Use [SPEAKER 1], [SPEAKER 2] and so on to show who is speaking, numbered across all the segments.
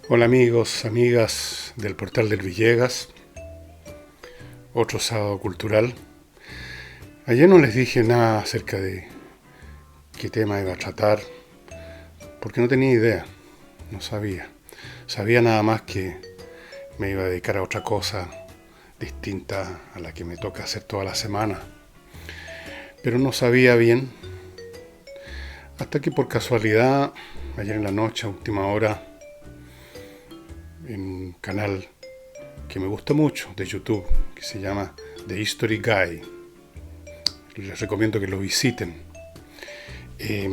[SPEAKER 1] Hola amigos, amigas del Portal del Villegas, otro sábado cultural. Ayer no les dije nada acerca de qué tema iba a tratar, porque no tenía idea, no sabía. Sabía nada más que me iba a dedicar a otra cosa distinta a la que me toca hacer toda la semana. Pero no sabía bien, hasta que por casualidad, ayer en la noche, a última hora, en un canal que me gusta mucho de YouTube, que se llama The History Guy. Les recomiendo que lo visiten. Es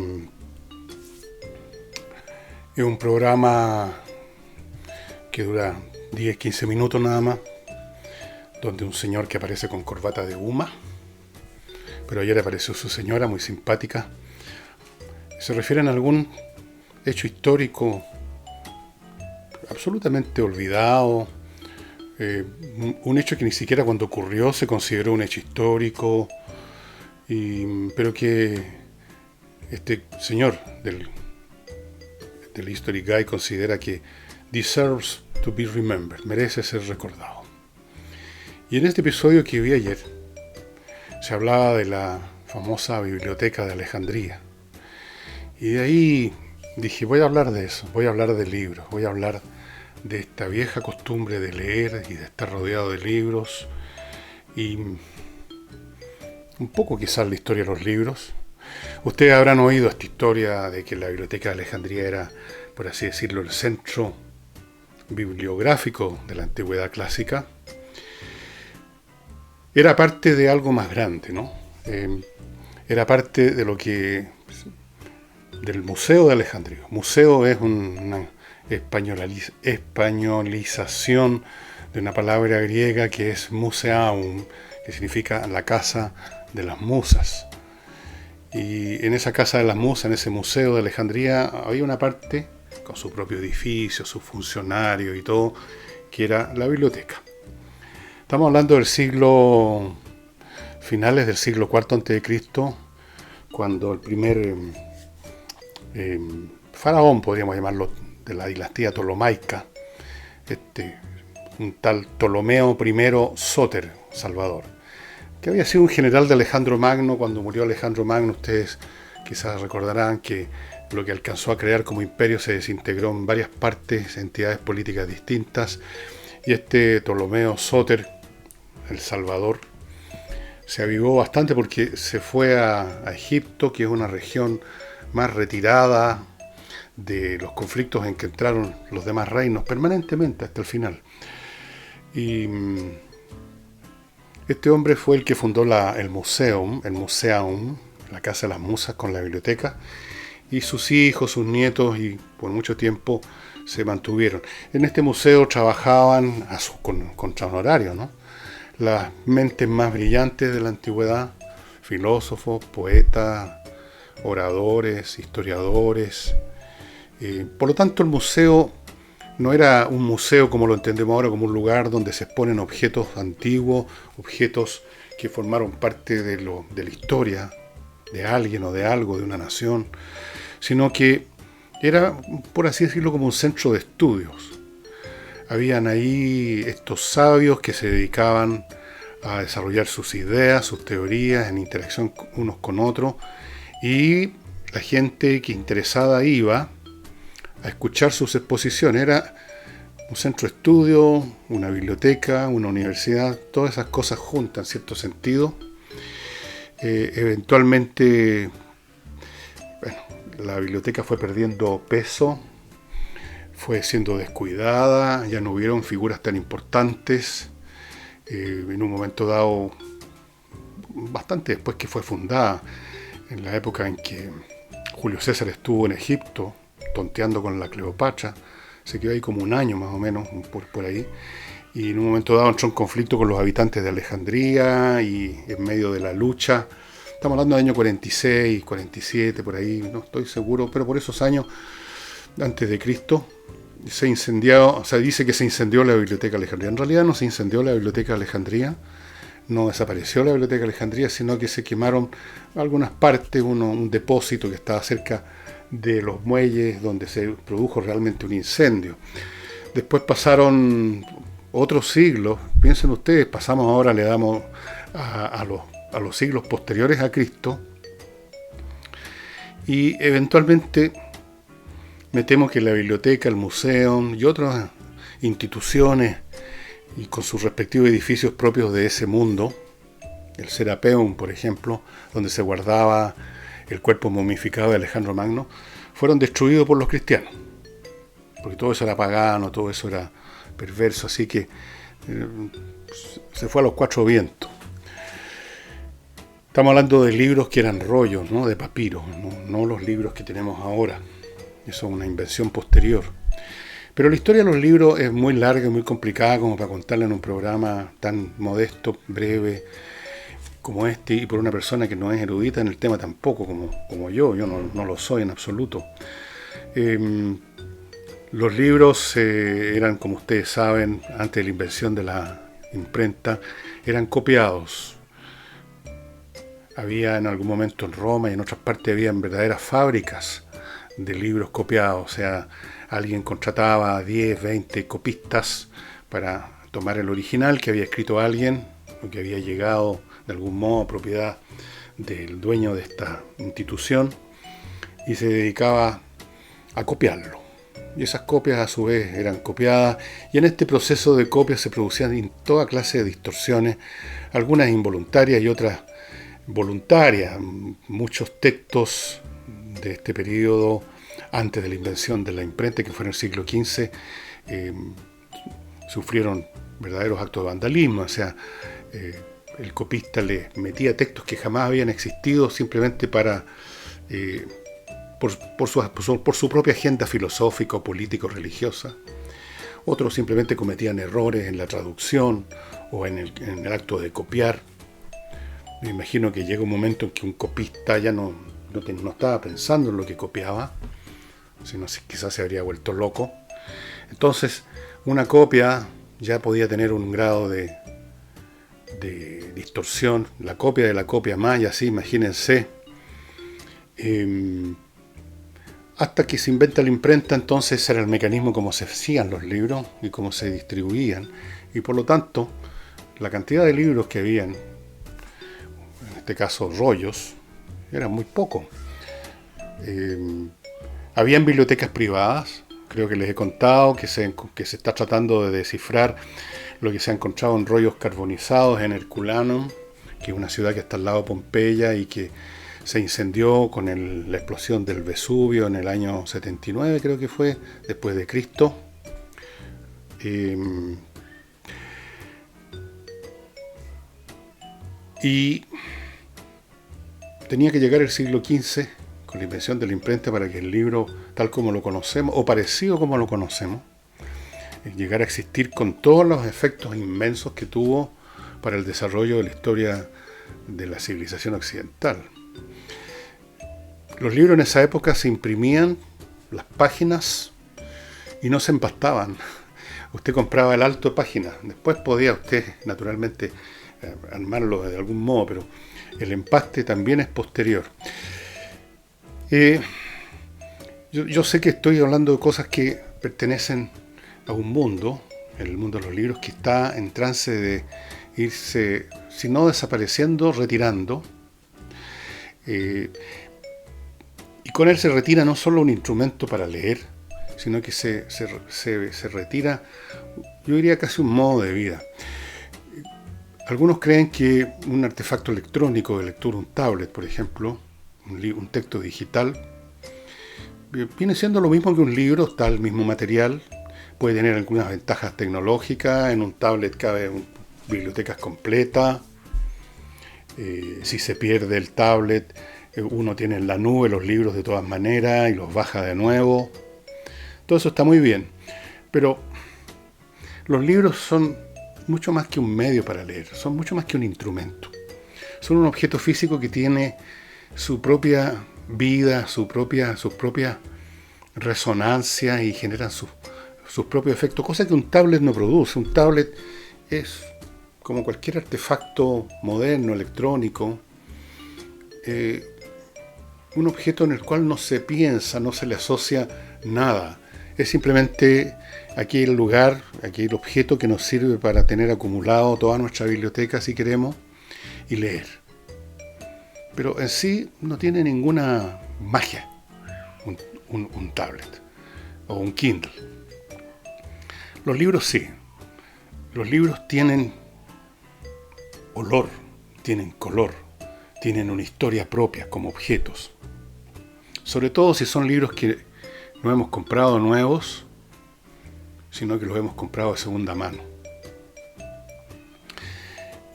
[SPEAKER 1] un programa que dura 10-15 minutos nada más, donde un señor que aparece con corbata de Uma, pero ayer apareció su señora muy simpática. Se refieren a algún hecho histórico absolutamente olvidado, un hecho que ni siquiera cuando ocurrió se consideró un hecho histórico, pero que este señor del History Guy considera que deserves to be remembered, merece ser recordado. Y en este episodio que vi ayer se hablaba de la famosa biblioteca de Alejandría, y de ahí dije, voy a hablar de eso, voy a hablar de libros, voy a hablar de esta vieja costumbre de leer y de estar rodeado de libros, y un poco quizás la historia de los libros. Ustedes habrán oído esta historia de que la biblioteca de Alejandría era, por así decirlo, el centro bibliográfico de la antigüedad clásica. Era parte de algo más grande, ¿no? Era parte de lo que del Museo de Alejandría. Museo es una españolización de una palabra griega que es museum, que significa la casa de las musas. Y en esa casa de las musas, en ese museo de Alejandría, había una parte con su propio edificio, sus funcionarios y todo, que era la biblioteca. Estamos hablando del finales del siglo IV a.C., cuando el primer faraón, podríamos llamarlo, de la dinastía ptolomaica, un tal Ptolomeo I Sóter, Salvador, que había sido un general de Alejandro Magno. Cuando murió Alejandro Magno, ustedes quizás recordarán que lo que alcanzó a crear como imperio se desintegró en varias partes, entidades políticas distintas, y este Ptolomeo Sóter, el Salvador, se avivó bastante porque se fue a Egipto, que es una región más retirada de los conflictos en que entraron los demás reinos permanentemente hasta el final. Y este hombre fue el que fundó el Museum, la Casa de las Musas con la biblioteca, y sus hijos, sus nietos, y por mucho tiempo se mantuvieron. En este museo trabajaban contra honorario, ¿no? Las mentes más brillantes de la antigüedad, filósofos, poetas, oradores, historiadores. Por lo tanto, el museo no era un museo como lo entendemos ahora, como un lugar donde se exponen objetos antiguos, objetos que formaron parte de la historia de alguien o de algo, de una nación, sino que era, por así decirlo, como un centro de estudios. Habían ahí estos sabios que se dedicaban a desarrollar sus ideas, sus teorías en interacción unos con otros, y la gente que interesada iba a escuchar sus exposiciones. Era un centro de estudio, una biblioteca, una universidad, todas esas cosas juntas en cierto sentido. Eventualmente, bueno, la biblioteca fue perdiendo peso, fue siendo descuidada, ya no hubieron figuras tan importantes. En un momento dado, bastante después que fue fundada, en la época en que Julio César estuvo en Egipto, tonteando con la Cleopatra, se quedó ahí como un año más o menos, por ahí, y en un momento dado entró en conflicto con los habitantes de Alejandría, y en medio de la lucha, estamos hablando del año 46, 47, por ahí, no estoy seguro, pero por esos años, antes de Cristo, se incendió, o sea, dice que se incendió la Biblioteca de Alejandría. En realidad no se incendió la Biblioteca de Alejandría, no desapareció la Biblioteca de Alejandría, sino que se quemaron algunas partes, un depósito que estaba cerca de los muelles donde se produjo realmente un incendio. Después pasaron otros siglos, piensen ustedes, pasamos ahora, le damos a los siglos posteriores a Cristo, y eventualmente me temo que la biblioteca, el museo y otras instituciones, y con sus respectivos edificios propios de ese mundo, el Serapeum, por ejemplo, donde se guardaba el cuerpo momificado de Alejandro Magno, fueron destruidos por los cristianos, porque todo eso era pagano, todo eso era perverso, así que se fue a los cuatro vientos. Estamos hablando de libros que eran rollos, ¿no? De papiro, no los libros que tenemos ahora. Eso es una invención posterior. Pero la historia de los libros es muy larga y muy complicada como para contarla en un programa tan modesto, breve como este, y por una persona que no es erudita en el tema tampoco, como yo no lo soy en absoluto. Los libros eran, como ustedes saben, antes de la invención de la imprenta, eran copiados. Había en algún momento en Roma y en otras partes habían verdaderas fábricas de libros copiados, o sea, alguien contrataba a 10, 20 copistas para tomar el original que había escrito alguien, o que había llegado de algún modo a propiedad del dueño de esta institución, y se dedicaba a copiarlo. Y esas copias a su vez eran copiadas, y en este proceso de copias se producían toda clase de distorsiones, algunas involuntarias y otras voluntarias. Muchos textos de este periodo, antes de la invención de la imprenta, que fue en el siglo XV, sufrieron verdaderos actos de vandalismo. O sea, el copista le metía textos que jamás habían existido simplemente para por su propia agenda filosófica, política o religiosa. Otros simplemente cometían errores en la traducción o en el acto de copiar. Me imagino que llega un momento en que un copista ya no estaba pensando en lo que copiaba, sino quizás se habría vuelto loco. Entonces, una copia ya podía tener un grado de distorsión, la copia de la copia más, y así, imagínense. Hasta que se inventa la imprenta, entonces era el mecanismo como se hacían los libros y cómo se distribuían, y por lo tanto, la cantidad de libros que habían, en este caso rollos, era muy poco. Habían bibliotecas privadas, creo que les he contado que se está tratando de descifrar lo que se ha encontrado en rollos carbonizados en Herculanum, que es una ciudad que está al lado de Pompeya y que se incendió con la explosión del Vesubio en el año 79, creo que fue, después de Cristo. Y tenía que llegar el siglo XV con la invención de la imprenta para que el libro, tal como lo conocemos, o parecido como lo conocemos, llegara a existir con todos los efectos inmensos que tuvo para el desarrollo de la historia de la civilización occidental. Los libros en esa época se imprimían, las páginas, y no se empastaban. Usted compraba el alto de páginas, después podía usted naturalmente armarlo de algún modo, pero el empaste también es posterior. Yo sé que estoy hablando de cosas que pertenecen a un mundo, el mundo de los libros, que está en trance de irse, si no desapareciendo, retirando. Y con él se retira no solo un instrumento para leer, sino que se retira, yo diría casi un modo de vida. Algunos creen que un artefacto electrónico de lectura, un tablet, por ejemplo, un texto digital, viene siendo lo mismo que un libro, está el mismo material, puede tener algunas ventajas tecnológicas, en un tablet cabe bibliotecas completas, si se pierde el tablet, uno tiene en la nube los libros de todas maneras y los baja de nuevo. Todo eso está muy bien, pero los libros son mucho más que un medio para leer, son mucho más que un instrumento. Son un objeto físico que tiene su propia vida, sus propias resonancias y generan sus propios efectos, cosa que un tablet no produce. Un tablet es como cualquier artefacto moderno, electrónico, un objeto en el cual no se piensa, no se le asocia nada. Es simplemente aquí el lugar, aquí el objeto que nos sirve para tener acumulado toda nuestra biblioteca si queremos y leer. Pero en sí no tiene ninguna magia un tablet o un Kindle. Los libros sí. Los libros tienen olor, tienen color, tienen una historia propia como objetos. Sobre todo si son libros que no hemos comprado nuevos, sino que los hemos comprado de segunda mano.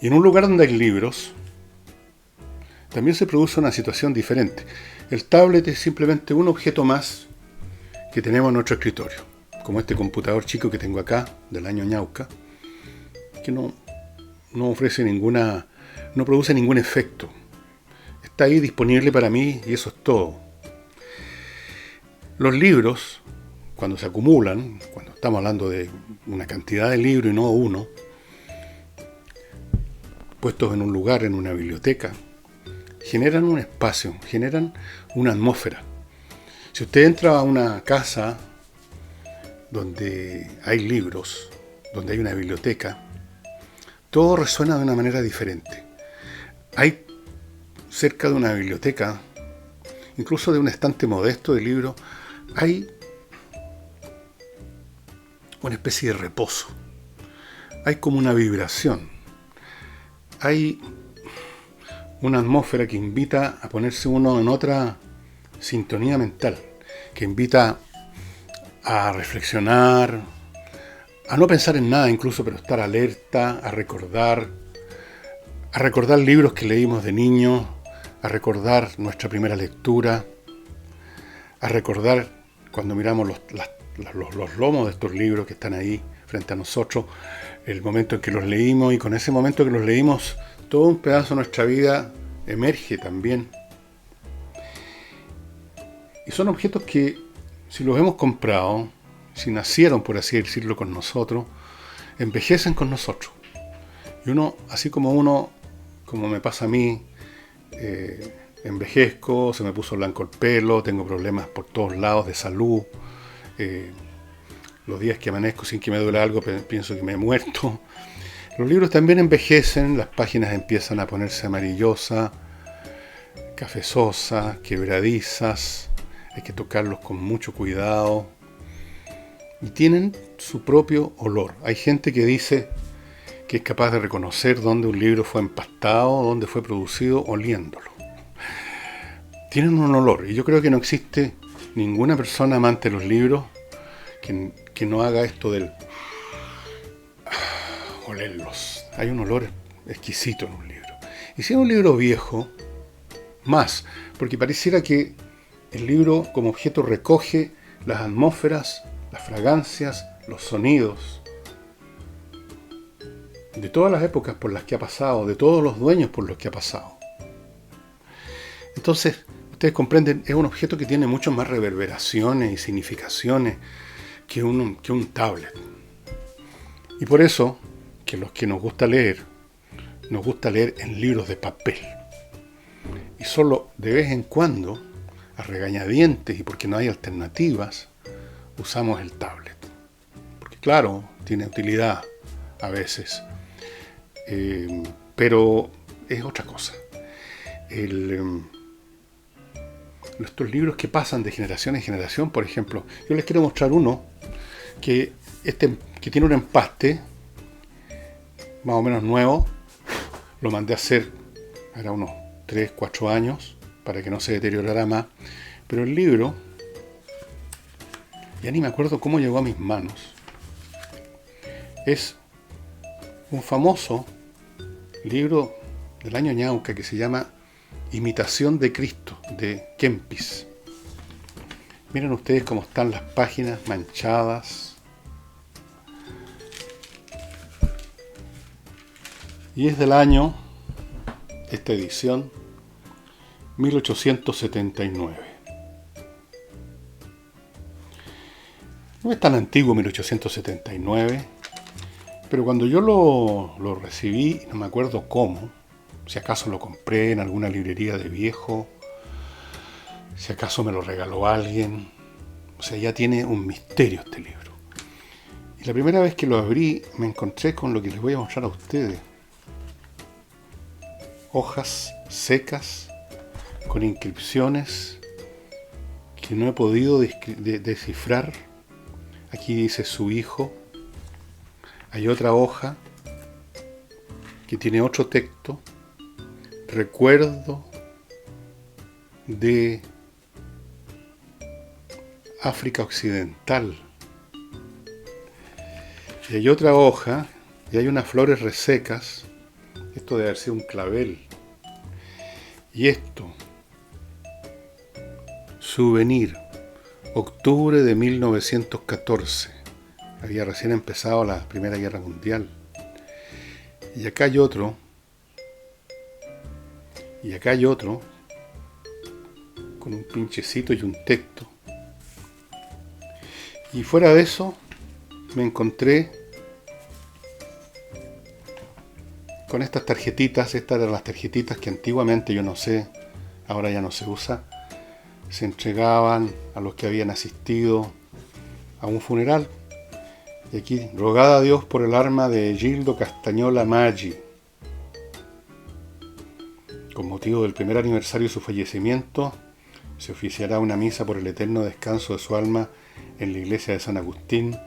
[SPEAKER 1] Y en un lugar donde hay libros, también se produce una situación diferente. El tablet es simplemente un objeto más que tenemos en nuestro escritorio, como este computador chico que tengo acá, del año Ñauca, que no ofrece no produce ningún efecto. Está ahí disponible para mí y eso es todo. Los libros, cuando se acumulan, cuando estamos hablando de una cantidad de libros y no uno, puestos en un lugar, en una biblioteca, generan un espacio, generan una atmósfera. Si usted entra a una casa donde hay libros, donde hay una biblioteca, todo resuena de una manera diferente. Hay cerca de una biblioteca, incluso de un estante modesto de libros, hay una especie de reposo. Hay como una vibración. Hay una atmósfera que invita a ponerse uno en otra sintonía mental, que invita a reflexionar, a no pensar en nada incluso, pero estar alerta, a recordar libros que leímos de niños, a recordar nuestra primera lectura, a recordar cuando miramos los lomos de estos libros que están ahí frente a nosotros, el momento en que los leímos, y con ese momento que los leímos, todo un pedazo de nuestra vida emerge también. Y son objetos que, si los hemos comprado, si nacieron, por así decirlo, con nosotros, envejecen con nosotros. Y uno, así como me pasa a mí, envejezco, se me puso blanco el pelo, tengo problemas por todos lados de salud, los días que amanezco sin que me duele algo pienso que me he muerto. Los libros también envejecen, las páginas empiezan a ponerse amarillosas, cafezosas, quebradizas, hay que tocarlos con mucho cuidado y tienen su propio olor. Hay gente que dice que es capaz de reconocer dónde un libro fue empastado, dónde fue producido, oliéndolo. Tienen un olor, y yo creo que no existe ninguna persona amante de los libros que no haga esto del olerlos. Hay un olor exquisito en un libro. Y si es un libro viejo, más, porque pareciera que el libro como objeto recoge las atmósferas, las fragancias, los sonidos de todas las épocas por las que ha pasado, de todos los dueños por los que ha pasado. Entonces, ustedes comprenden, es un objeto que tiene mucho más reverberaciones y significaciones que un tablet. Y por eso, que los que nos gusta leer en libros de papel. Y solo de vez en cuando, a regañadientes y porque no hay alternativas, usamos el tablet. Porque claro, tiene utilidad a veces, pero es otra cosa. Estos libros que pasan de generación en generación, por ejemplo, yo les quiero mostrar uno que tiene un empaste más o menos nuevo. Lo mandé a hacer, era unos 3, 4 años, para que no se deteriorara más. Pero el libro, ya ni me acuerdo cómo llegó a mis manos. Es un famoso libro del año Ñauca que se llama Imitación de Cristo, de Kempis. Miren ustedes cómo están las páginas manchadas. Y es del año, esta edición, 1879. No es tan antiguo 1879, pero cuando yo lo recibí, no me acuerdo cómo, si acaso lo compré en alguna librería de viejo, si acaso me lo regaló alguien, O sea, ya tiene un misterio este libro. Y la primera vez que lo abrí me encontré con lo que les voy a mostrar a ustedes. Hojas secas con inscripciones que no he podido descifrar. Aquí dice su hijo. Hay otra hoja que tiene otro texto. Recuerdo de África Occidental. Y hay otra hoja y hay unas flores resecas. Esto debe haber sido un clavel. Y esto, souvenir, octubre de 1914. Había recién empezado la Primera Guerra Mundial. Y acá hay otro. Y acá hay otro. Con un pinchecito y un texto. Y fuera de eso, me encontré con estas tarjetitas. Estas eran las tarjetitas que antiguamente, yo no sé, ahora ya no se usa, se entregaban a los que habían asistido a un funeral. Y aquí, rogada a Dios por el alma de Gildo Castañola Maggi. Con motivo del primer aniversario de su fallecimiento, se oficiará una misa por el eterno descanso de su alma en la iglesia de San Agustín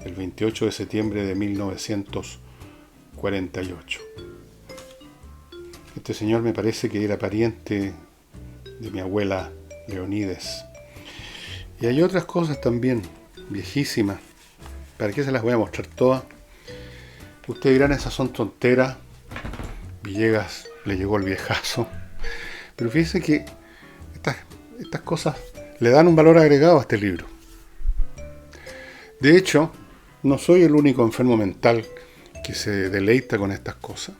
[SPEAKER 1] el 28 de septiembre de 1948. Este señor me parece que era pariente de mi abuela Leonides. Y hay otras cosas también, viejísimas. ¿Para qué se las voy a mostrar todas? Ustedes dirán, esas son tonteras. Villegas le llegó el viejazo. Pero fíjense que estas cosas le dan un valor agregado a este libro. De hecho, no soy el único enfermo mental que se deleita con estas cosas.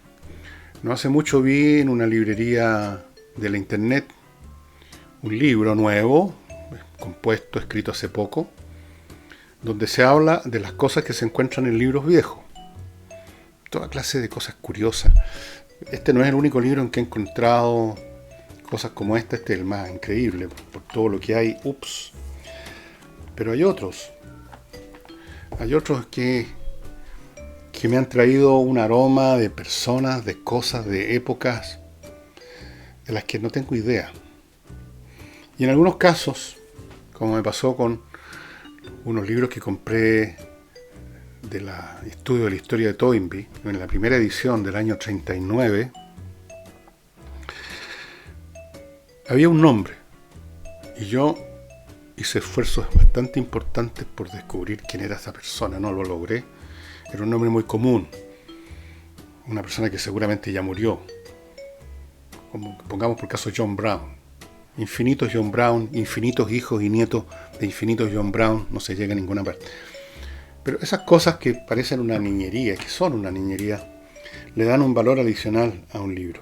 [SPEAKER 1] No hace mucho vi en una librería de la internet un libro nuevo, compuesto, escrito hace poco, donde se habla de las cosas que se encuentran en libros viejos. Toda clase de cosas curiosas. Este no es el único libro en que he encontrado cosas como esta. Este es el más increíble por todo lo que hay. Ups. Pero hay otros. Hay otros que me han traído un aroma de personas, de cosas, de épocas de las que no tengo idea. Y en algunos casos, como me pasó con unos libros que compré del estudio de la historia de Toynbee, en la primera edición del año 39, había un nombre. Y yo hice esfuerzos bastante importantes por descubrir quién era esa persona. No lo logré. Era un nombre muy común. Una persona que seguramente ya murió. Como pongamos por caso John Brown. Infinitos John Brown, infinitos hijos y nietos de infinitos John Brown. No se llega a ninguna parte. Pero esas cosas que parecen una niñería, que son una niñería, le dan un valor adicional a un libro.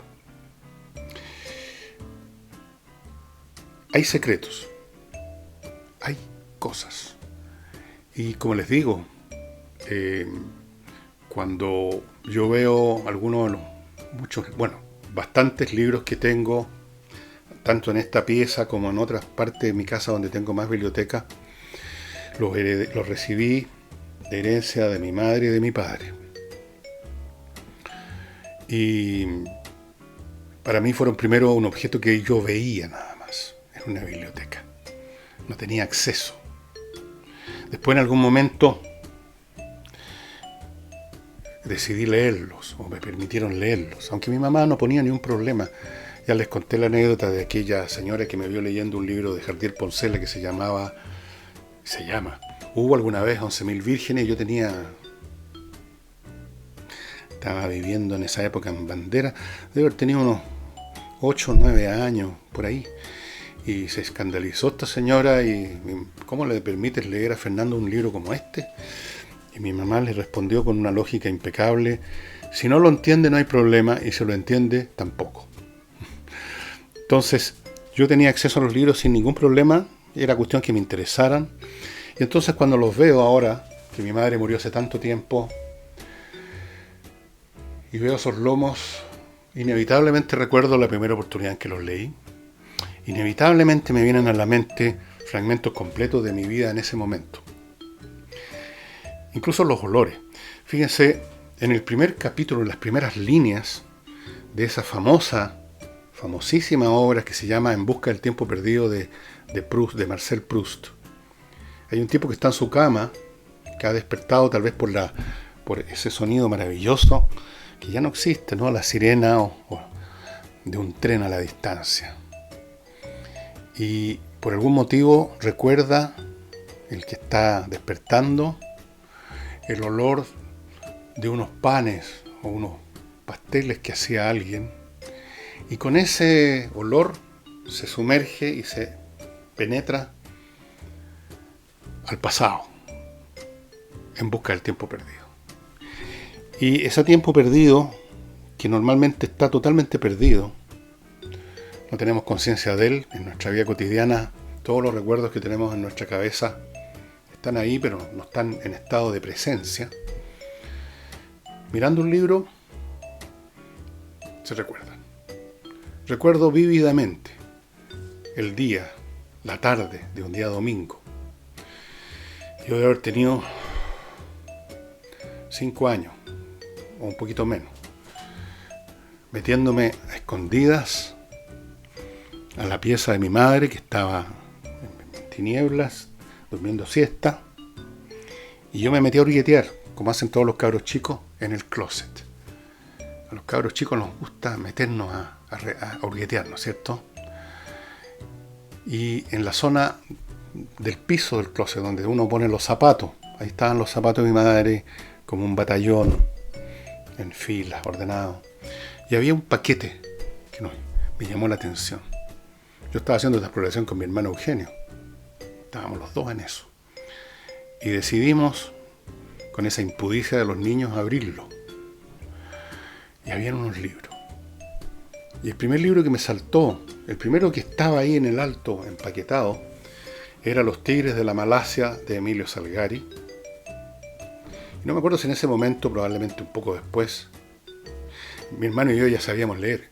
[SPEAKER 1] Hay secretos. Hay cosas. Y como les digo, cuando yo veo algunos de bastantes libros que tengo, tanto en esta pieza como en otras partes de mi casa donde tengo más biblioteca, los recibí de herencia de mi madre y de mi padre. Y para mí fueron primero un objeto que yo veía nada más en una biblioteca. No tenía acceso. Después en algún momento decidí leerlos, o me permitieron leerlos, aunque mi mamá no ponía ni un problema. Ya les conté la anécdota de aquella señora que me vio leyendo un libro de Jardiel Poncela que se llama Hubo alguna vez 11.000 vírgenes. Yo estaba viviendo en esa época en Bandera, debe haber tenido unos 8 o 9 años, por ahí. Y se escandalizó esta señora y ¿cómo le permites leer a Fernando un libro como este? Y mi mamá le respondió con una lógica impecable: si no lo entiende no hay problema, y si lo entiende tampoco. Entonces yo tenía acceso a los libros sin ningún problema, era cuestión que me interesaran. Y entonces cuando los veo ahora, que mi madre murió hace tanto tiempo, y veo esos lomos, inevitablemente recuerdo la primera oportunidad en que los leí. Inevitablemente me vienen a la mente fragmentos completos de mi vida en ese momento. Incluso los olores. Fíjense, en el primer capítulo, en las primeras líneas de esa famosísima obra que se llama En busca del tiempo perdido de Proust, de Marcel Proust. Hay un tipo que está en su cama, que ha despertado tal vez por ese sonido maravilloso que ya no existe, ¿no? La sirena o de un tren a la distancia. Y por algún motivo recuerda, el que está despertando, el olor de unos panes o unos pasteles que hacía alguien, y con ese olor se sumerge y se penetra al pasado en busca del tiempo perdido. Y ese tiempo perdido, que normalmente está totalmente perdido, no tenemos conciencia de él en nuestra vida cotidiana. Todos los recuerdos que tenemos en nuestra cabeza están ahí, pero no están en estado de presencia. Mirando un libro, se recuerdan. Recuerdo vívidamente el día, la tarde de un día domingo. Yo debo haber tenido 5 años, o un poquito menos, metiéndome a escondidas a la pieza de mi madre, que estaba en tinieblas, durmiendo siesta, y yo me metí a hurguetear, como hacen todos los cabros chicos, en el closet. A los cabros chicos nos gusta meternos a hurguetear, ¿no es cierto? Y en la zona del piso del closet, donde uno pone los zapatos, ahí estaban los zapatos de mi madre, como un batallón, en filas, ordenados. Y había un paquete que me llamó la atención. Yo estaba haciendo esta exploración con mi hermano Eugenio. Estábamos los dos en eso. Y decidimos, con esa impudicia de los niños, abrirlo. Y habían unos libros. Y el primer libro que me saltó, el primero que estaba ahí en el alto, empaquetado, era Los Tigres de la Malasia, de Emilio Salgari. Y no me acuerdo si en ese momento, probablemente un poco después, mi hermano y yo ya sabíamos leer.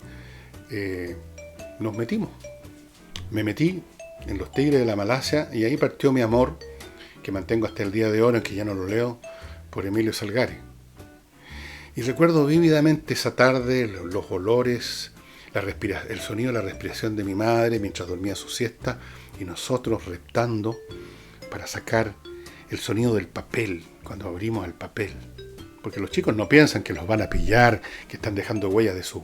[SPEAKER 1] Nos metimos. Me metí en Los Tigres de la Malasia y ahí partió mi amor, que mantengo hasta el día de hoy, aunque ya no lo leo, por Emilio Salgari. Y recuerdo vívidamente esa tarde, los olores, el sonido de la respiración de mi madre mientras dormía su siesta, y nosotros reptando para sacar el sonido del papel, cuando abrimos el papel. Porque los chicos no piensan que los van a pillar, que están dejando huellas de su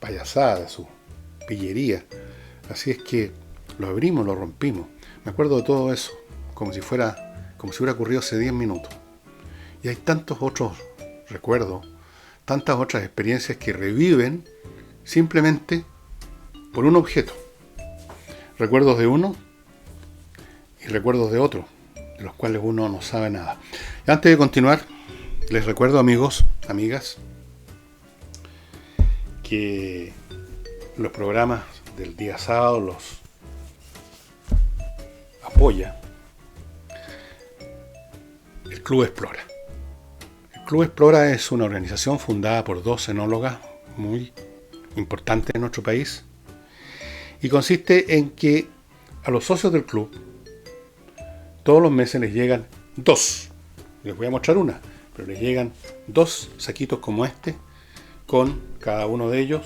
[SPEAKER 1] payasada, de su pillería. Así es que lo abrimos, lo rompimos. Me acuerdo de todo eso, como si hubiera ocurrido hace 10 minutos. Y hay tantos otros recuerdos, tantas otras experiencias que reviven simplemente por un objeto. Recuerdos de uno y recuerdos de otro, de los cuales uno no sabe nada. Y antes de continuar, les recuerdo, amigos, amigas, que los programas del día sábado los apoya el Club Explora. El Club Explora es una organización fundada por 2 enólogas muy importantes en nuestro país, y consiste en que a los socios del club todos los meses les llegan 2, les voy a mostrar una, pero les llegan 2 saquitos como este, con cada uno de ellos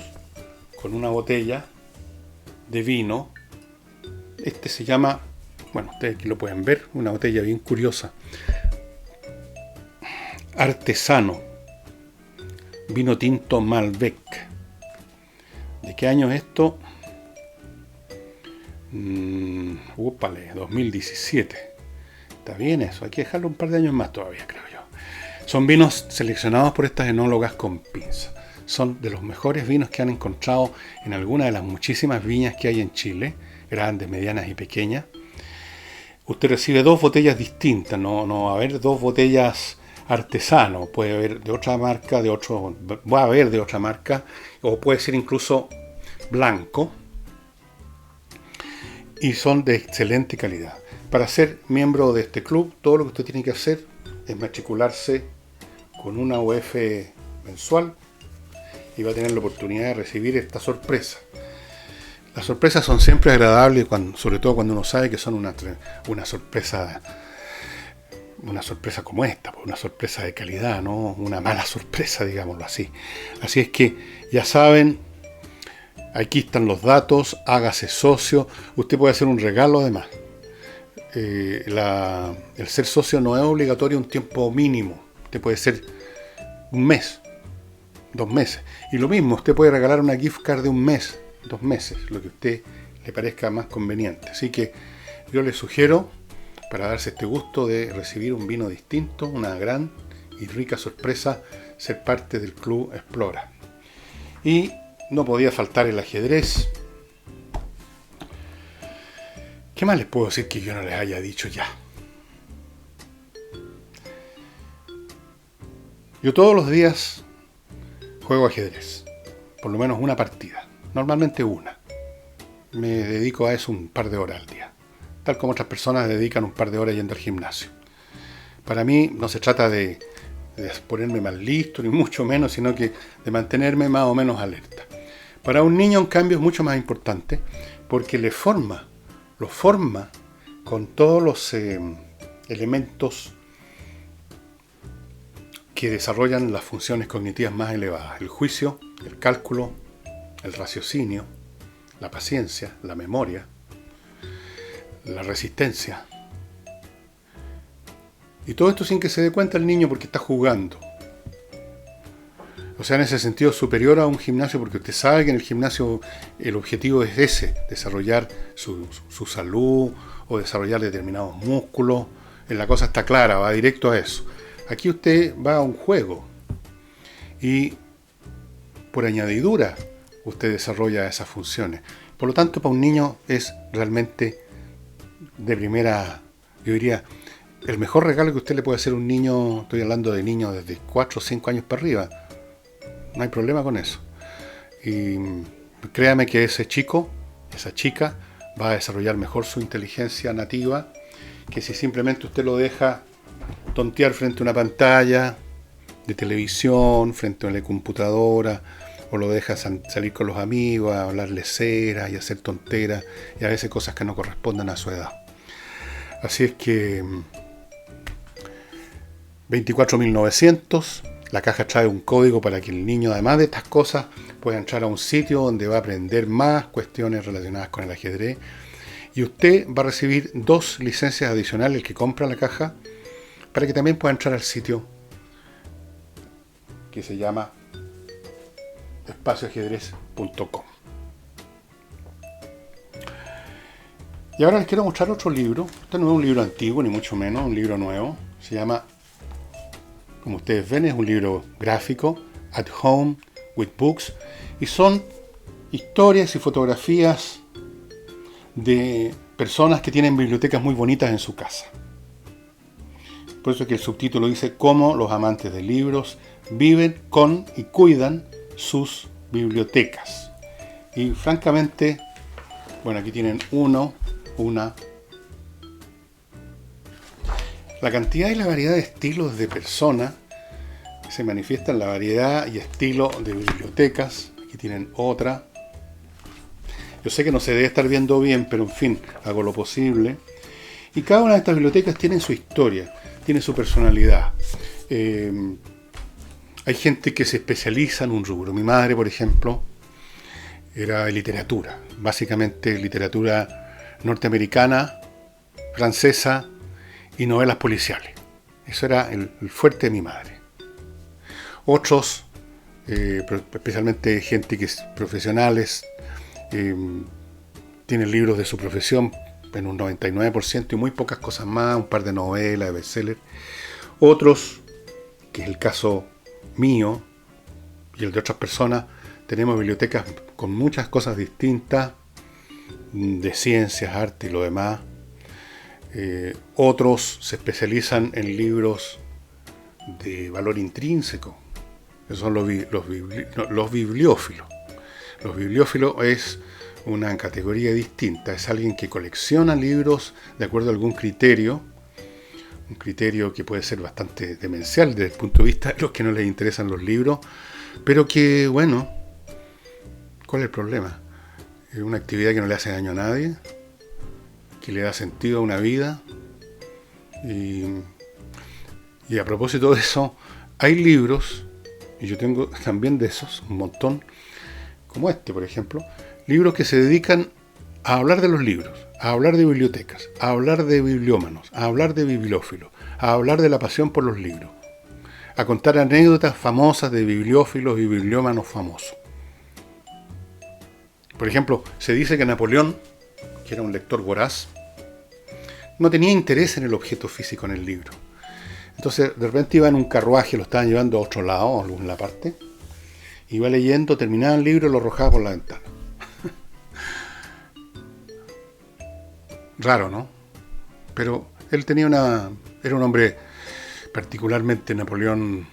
[SPEAKER 1] con una botella de vino. Este se llama, bueno, ustedes aquí lo pueden ver, una botella bien curiosa, Artesano, vino tinto Malbec. ¿De qué año es esto? 2017. Está bien eso, hay que dejarlo un par de años más todavía, creo yo. Son vinos seleccionados por estas enólogas con pinza. Son de los mejores vinos que han encontrado en alguna de las muchísimas viñas que hay en Chile, grandes, medianas y pequeñas. Usted recibe 2 botellas distintas, no va a haber 2 botellas Artesano, puede haber de otra marca, va a haber de otra marca, o puede ser incluso blanco, y son de excelente calidad. Para ser miembro de este club, todo lo que usted tiene que hacer es matricularse con una UF mensual y va a tener la oportunidad de recibir esta sorpresa. Las sorpresas son siempre agradables, sobre todo cuando uno sabe que son una sorpresa como esta, una sorpresa de calidad, no una mala sorpresa, digámoslo así. Así es que ya saben, aquí están los datos, hágase socio, usted puede hacer un regalo además. El ser socio no es obligatorio un tiempo mínimo, usted puede ser un mes, 2 meses. Y lo mismo, usted puede regalar una gift card de un mes, 2 meses, lo que a usted le parezca más conveniente. Así que yo le sugiero, para darse este gusto de recibir un vino distinto, una gran y rica sorpresa, ser parte del Club Explora. Y no podía faltar el ajedrez. ¿Qué más les puedo decir que yo no les haya dicho ya? Yo todos los días juego ajedrez, por lo menos una partida, normalmente una. Me dedico a eso un par de horas al día, tal como otras personas dedican un par de horas yendo al gimnasio. Para mí no se trata de ponerme más listo, ni mucho menos, sino que de mantenerme más o menos alerta. Para un niño, en cambio, es mucho más importante, porque lo forma con todos los elementos que desarrollan las funciones cognitivas más elevadas: el juicio, el cálculo, el raciocinio, la paciencia, la memoria, la resistencia. Y todo esto sin que se dé cuenta el niño, porque está jugando. O sea, en ese sentido superior a un gimnasio, porque usted sabe que en el gimnasio el objetivo es ese, desarrollar su salud o desarrollar determinados músculos. La cosa está clara, va directo a eso. Aquí usted va a un juego y por añadidura usted desarrolla esas funciones. Por lo tanto, para un niño es realmente de primera, yo diría, el mejor regalo que usted le puede hacer a un niño. Estoy hablando de niños desde 4 o 5 años para arriba. No hay problema con eso. Y créame que ese chico, esa chica, va a desarrollar mejor su inteligencia nativa que si simplemente usted lo deja tontear frente a una pantalla de televisión, frente a una computadora, o lo deja salir con los amigos a hablar leceras y hacer tonteras y a veces cosas que no corresponden a su edad. Así es que 24.900. La caja trae un código para que el niño, además de estas cosas, pueda entrar a un sitio donde va a aprender más cuestiones relacionadas con el ajedrez. Y usted va a recibir 2 licencias adicionales, el que compra la caja, para que también pueda entrar al sitio que se llama espacioajedrez.com. Y ahora les quiero mostrar otro libro. Este no es un libro antiguo, ni mucho menos, un libro nuevo. Se llama, como ustedes ven, es un libro gráfico, At Home with Books, y son historias y fotografías de personas que tienen bibliotecas muy bonitas en su casa. Por eso es que el subtítulo dice cómo los amantes de libros viven con y cuidan sus bibliotecas. Y francamente, bueno, aquí tienen una. La cantidad y la variedad de estilos de personas que se manifiestan, la variedad y estilo de bibliotecas. Aquí tienen otra. Yo sé que no se debe estar viendo bien, pero en fin, hago lo posible. Y cada una de estas bibliotecas tiene su historia, tiene su personalidad. Hay gente que se especializa en un rubro. Mi madre, por ejemplo, era de literatura. Básicamente literatura norteamericana, francesa y novelas policiales. Eso era el fuerte de mi madre. Otros, especialmente gente que es profesionales, tienen libros de su profesión en un 99% y muy pocas cosas más, un par de novelas, de bestsellers. Otros, que es el caso mío y el de otras personas, tenemos bibliotecas con muchas cosas distintas, de ciencias, arte y lo demás. Otros se especializan en libros de valor intrínseco, que son los bibliófilos. Los bibliófilos es una categoría distinta, es alguien que colecciona libros de acuerdo a algún criterio, un criterio que puede ser bastante demencial desde el punto de vista de los que no les interesan los libros, pero que, bueno, ¿cuál es el problema? Es una actividad que no le hace daño a nadie, que le da sentido a una vida. Y a propósito de eso, hay libros, y yo tengo también de esos, un montón, como este, por ejemplo, libros que se dedican a hablar de los libros, a hablar de bibliotecas, a hablar de bibliómanos, a hablar de bibliófilos, a hablar de la pasión por los libros, a contar anécdotas famosas de bibliófilos y bibliómanos famosos. Por ejemplo, se dice que Napoleón, que era un lector voraz, no tenía interés en el objeto físico, en el libro. Entonces, de repente iba en un carruaje, lo estaban llevando a otro lado, a alguna parte, iba leyendo, terminaba el libro y lo arrojaba por la ventana. Raro, ¿no? Pero él era un hombre, particularmente Napoleón,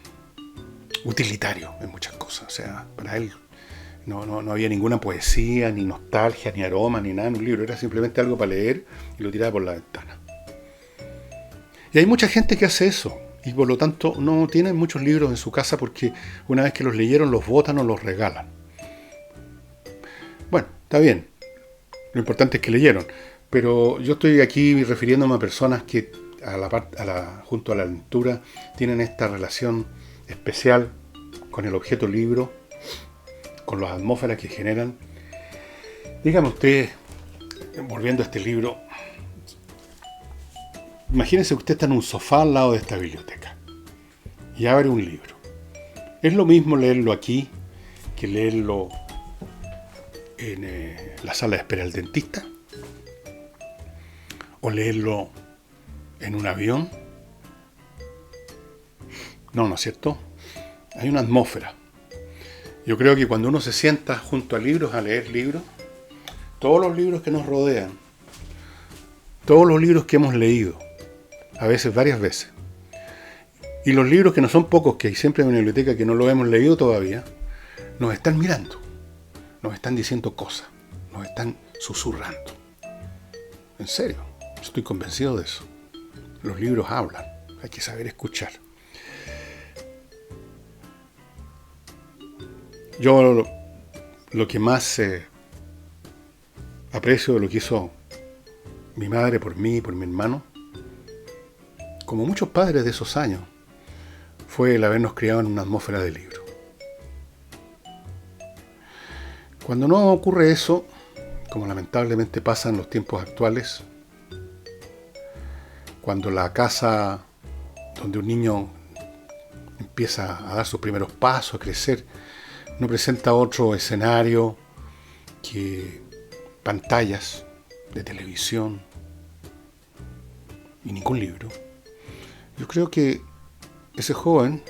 [SPEAKER 1] utilitario en muchas cosas. O sea, para él no había ninguna poesía, ni nostalgia, ni aroma, ni nada en un libro. Era simplemente algo para leer y lo tiraba por la ventana. Y hay mucha gente que hace eso. Y por lo tanto no tienen muchos libros en su casa porque una vez que los leyeron los botan o los regalan. Bueno, está bien. Lo importante es que leyeron. Pero yo estoy aquí refiriéndome a personas que junto a la lectura tienen esta relación especial con el objeto libro, con las atmósferas que generan. Dígame usted, volviendo a este libro, imagínese que usted está en un sofá al lado de esta biblioteca y abre un libro. ¿Es lo mismo leerlo aquí que leerlo en la sala de espera del dentista? ¿O leerlo en un avión? No, ¿no es cierto? Hay una atmósfera. Yo creo que cuando uno se sienta junto a libros, a leer libros, todos los libros que nos rodean, todos los libros que hemos leído, a veces, varias veces, y los libros que no son pocos, que hay siempre en una biblioteca que no lo hemos leído todavía, nos están mirando, nos están diciendo cosas, nos están susurrando. En serio, estoy convencido de eso. Los libros hablan, hay que saber escuchar. Yo lo que más aprecio de lo que hizo mi madre por mí y por mi hermano, como muchos padres de esos años, fue el habernos criado en una atmósfera de libro. Cuando no ocurre eso, como lamentablemente pasa en los tiempos actuales, cuando la casa donde un niño empieza a dar sus primeros pasos, a crecer, no presenta otro escenario que pantallas de televisión y ningún libro. Yo creo que ese joven,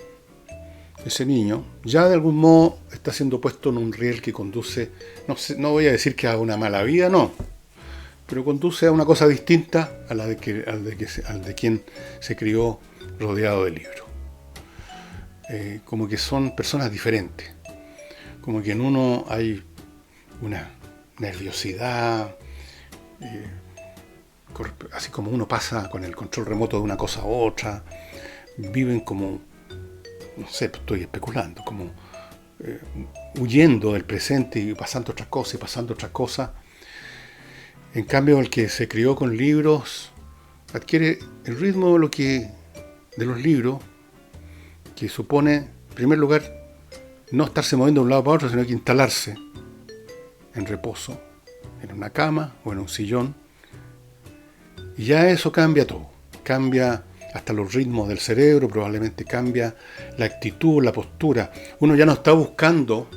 [SPEAKER 1] ese niño, ya de algún modo está siendo puesto en un riel que conduce, no voy a decir que a una mala vida, no, pero conduce a una cosa distinta a al de quien se crió rodeado de libros. Como que son personas diferentes. Como que en uno hay una nerviosidad, así como uno pasa con el control remoto de una cosa a otra, viven como, no sé, estoy especulando, como huyendo del presente y pasando otras cosas y pasando otras cosas. En cambio, el que se crió con libros adquiere el ritmo de los libros, que supone, en primer lugar, no estarse moviendo de un lado para otro, sino que instalarse en reposo, en una cama o en un sillón. Y ya eso cambia todo. Cambia hasta los ritmos del cerebro, probablemente cambia la actitud, la postura. Uno ya no está buscando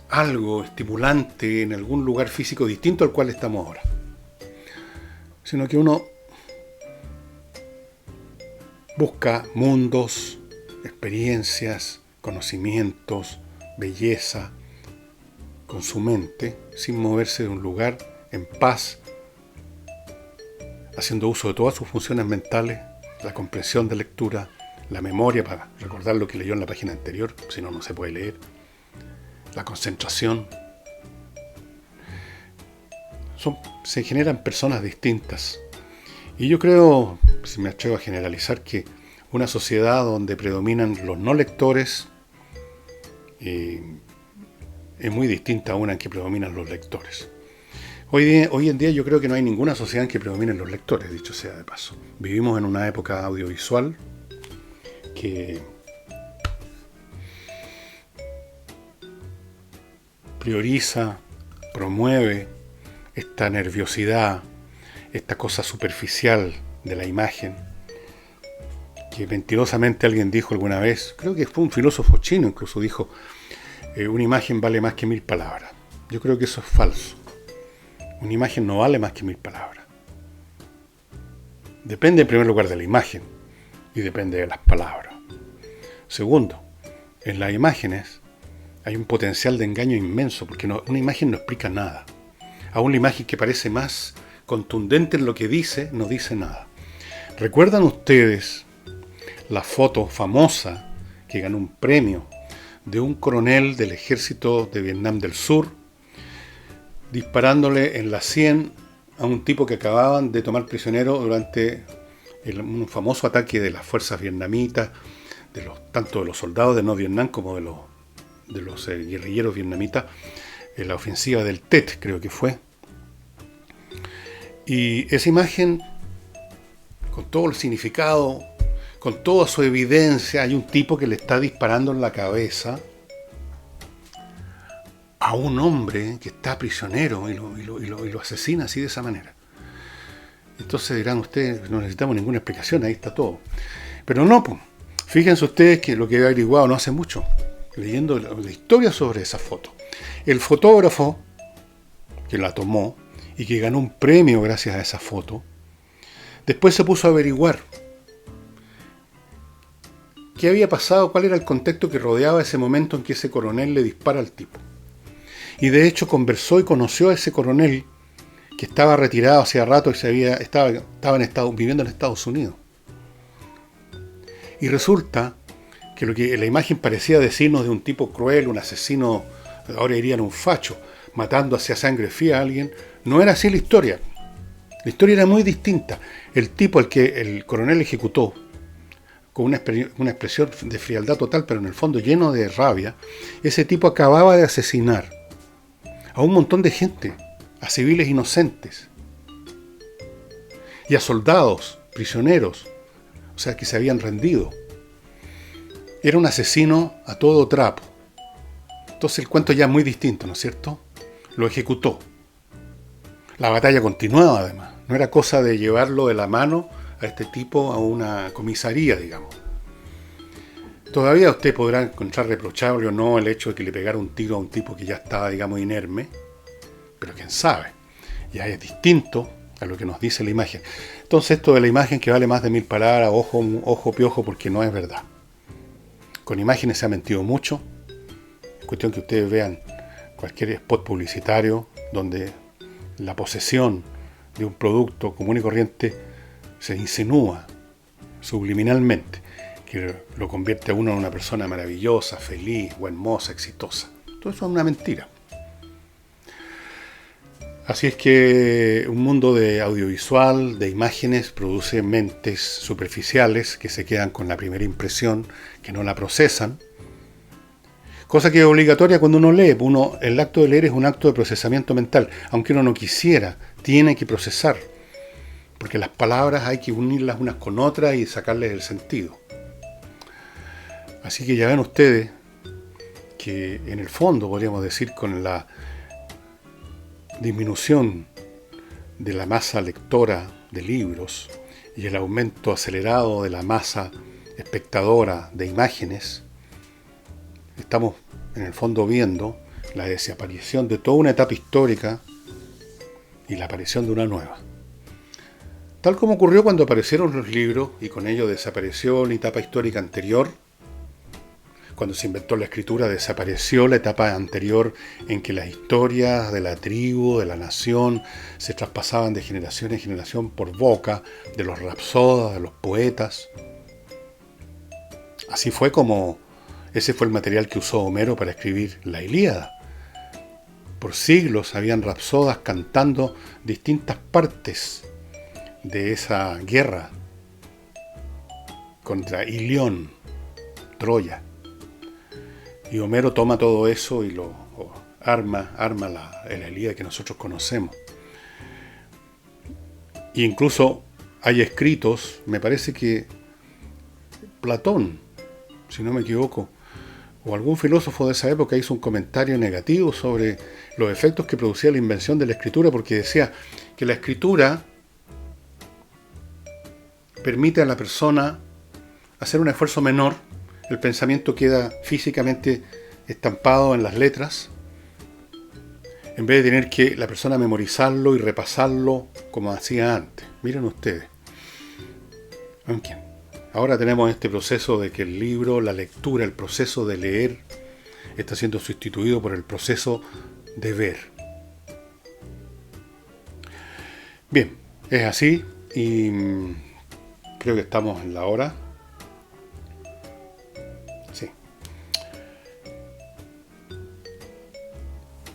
[SPEAKER 1] algo estimulante en algún lugar físico distinto al cual estamos ahora, sino que uno busca mundos, experiencias, conocimientos, belleza, con su mente, sin moverse de un lugar, en paz, haciendo uso de todas sus funciones mentales, la comprensión de lectura, la memoria para recordar lo que leyó en la página anterior, si no, no se puede leer, la concentración. Se generan personas distintas. Y yo creo, si me atrevo a generalizar, que una sociedad donde predominan los no lectores es muy distinta a una en que predominan los lectores. Hoy en día yo creo que no hay ninguna sociedad en que predominen los lectores, dicho sea de paso. Vivimos en una época audiovisual que prioriza, promueve esta nerviosidad, esta cosa superficial de la imagen, que mentirosamente alguien dijo alguna vez, creo que fue un filósofo chino incluso, dijo, una imagen vale más que 1000 palabras. Yo creo que eso es falso. Una imagen no vale más que 1000 palabras. Depende en primer lugar de la imagen y depende de las palabras. Segundo, en las imágenes hay un potencial de engaño inmenso, porque una imagen no explica nada. Aún la imagen que parece más contundente en lo que dice, no dice nada. ¿Recuerdan ustedes la foto famosa que ganó un premio de un coronel del ejército de Vietnam del Sur disparándole en la sien a un tipo que acababan de tomar prisionero durante un famoso ataque de las fuerzas vietnamitas, tanto de los soldados de no Vietnam como de los guerrilleros vietnamitas, en la ofensiva del Tet, creo que fue? Y esa imagen, con todo el significado, con toda su evidencia, hay un tipo que le está disparando en la cabeza a un hombre que está prisionero y lo asesina así de esa manera. Entonces dirán ustedes, no necesitamos ninguna explicación, ahí está todo. Pero no, pues, fíjense ustedes que lo que he averiguado no hace mucho, leyendo la historia sobre esa foto. El fotógrafo que la tomó y que ganó un premio gracias a esa foto, después se puso a averiguar qué había pasado, cuál era el contexto que rodeaba ese momento en que ese coronel le dispara al tipo. Y de hecho conversó y conoció a ese coronel que estaba retirado hacía rato y estaba viviendo en Estados Unidos. Y resulta que lo que la imagen parecía decirnos de un tipo cruel, un asesino, ahora dirían un facho, matando hacia sangre fría a alguien, no era así la historia. La historia era muy distinta. El tipo al que el coronel ejecutó, con una expresión de frialdad total, pero en el fondo lleno de rabia, ese tipo acababa de asesinar a un montón de gente, a civiles inocentes y a soldados, prisioneros, o sea, que se habían rendido. Era un asesino a todo trapo. Entonces el cuento ya es muy distinto, ¿no es cierto? Lo ejecutó. La batalla continuaba además. No era cosa de llevarlo de la mano a este tipo a una comisaría, digamos. Todavía usted podrá encontrar reprochable o no el hecho de que le pegara un tiro a un tipo que ya estaba, digamos, inerme, pero quién sabe. Ya es distinto a lo que nos dice la imagen. Entonces esto de la imagen que vale más de 1000 palabras, ojo piojo, porque no es verdad. Con imágenes se ha mentido mucho. Es cuestión que ustedes vean cualquier spot publicitario donde la posesión de un producto común y corriente se insinúa subliminalmente, que lo convierte a uno en una persona maravillosa, feliz, buen moza, exitosa. Todo eso es una mentira. Así es que un mundo de audiovisual, de imágenes, produce mentes superficiales que se quedan con la primera impresión, que no la procesan. Cosa que es obligatoria cuando uno lee. El acto de leer es un acto de procesamiento mental. Aunque uno no quisiera, tiene que procesar. Porque las palabras hay que unirlas unas con otras y sacarles el sentido. Así que ya ven ustedes que en el fondo, podríamos decir, con la disminución de la masa lectora de libros y el aumento acelerado de la masa espectadora de imágenes, estamos en el fondo viendo la desaparición de toda una etapa histórica y la aparición de una nueva. Tal como ocurrió cuando aparecieron los libros y con ello desapareció la etapa histórica anterior. Cuando se inventó la escritura desapareció la etapa anterior en que las historias de la tribu, de la nación, se traspasaban de generación en generación por boca de los rapsodas, de los poetas. Así fue como ese fue el material que usó Homero para escribir la Ilíada. Por siglos habían rapsodas cantando distintas partes de esa guerra contra Ilión, Troya. Y Homero toma todo eso y lo arma la Ilíada que nosotros conocemos. E incluso hay escritos, me parece que Platón, si no me equivoco, o algún filósofo de esa época hizo un comentario negativo sobre los efectos que producía la invención de la escritura, porque decía que la escritura permite a la persona hacer un esfuerzo menor, el pensamiento queda físicamente estampado en las letras, en vez de tener que la persona memorizarlo y repasarlo como hacía antes. Miren ustedes. Ahora tenemos este proceso de que el libro, la lectura, el proceso de leer está siendo sustituido por el proceso de ver. Bien, es así y creo que estamos en la hora. Sí.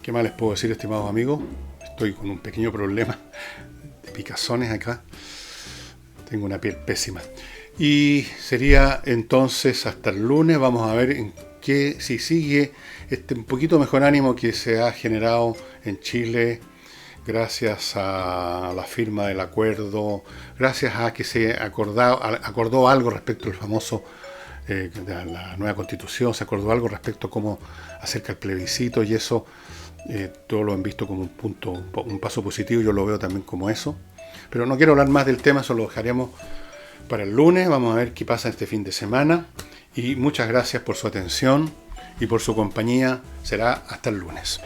[SPEAKER 1] ¿Qué más les puedo decir, estimados amigos? Estoy con un pequeño problema de picazones acá. Tengo una piel pésima. Y sería entonces hasta el lunes. Vamos a ver en qué, si sigue este un poquito mejor ánimo que se ha generado en Chile gracias a la firma del acuerdo, gracias a que se acordó algo respecto al famoso de la nueva constitución, se acordó algo respecto a cómo acerca el plebiscito, y eso todos lo han visto como un paso positivo. Yo lo veo también como eso, pero no quiero hablar más del tema, eso lo dejaremos para el lunes. Vamos a ver qué pasa este fin de semana, y muchas gracias por su atención y por su compañía. Será hasta el lunes.